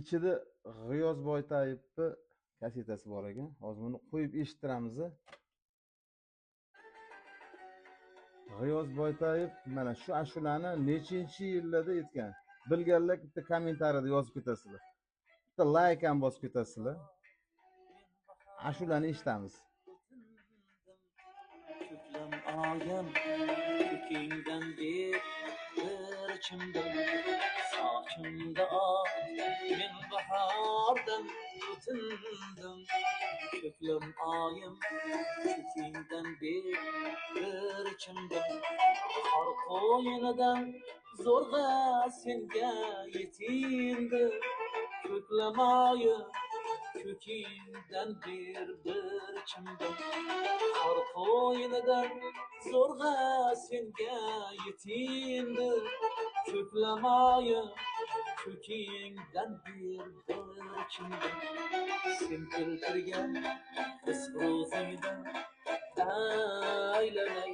ichida G'iyos Boytayevni kasetasi bor ekan. Hozir buni qo'yib eshittiramiz. G'iyos Boytayev mana shu ashulani nechinchi yillarda aytgan. Bilganlar bitta kommentariyada yozib ketasizlar. Bitta like ham bosib ketasizlar. Ashulani eshitamiz. Ko'klam oyim ko'kingdan bir chimdim sochimda men bahordan o'tindim. Ko'klam oyim ko'kingdan bir chimdim qor qo'yinidan zo'rg'a senga yetindim. Ko'klam oyim ko'kingdan bir chimdim qor qo'yinidan zo'rg'a senga yetindim. Ko'klamoyim ko'kingdan bir chimdim sen keltirgan his ro'zingdan aylanay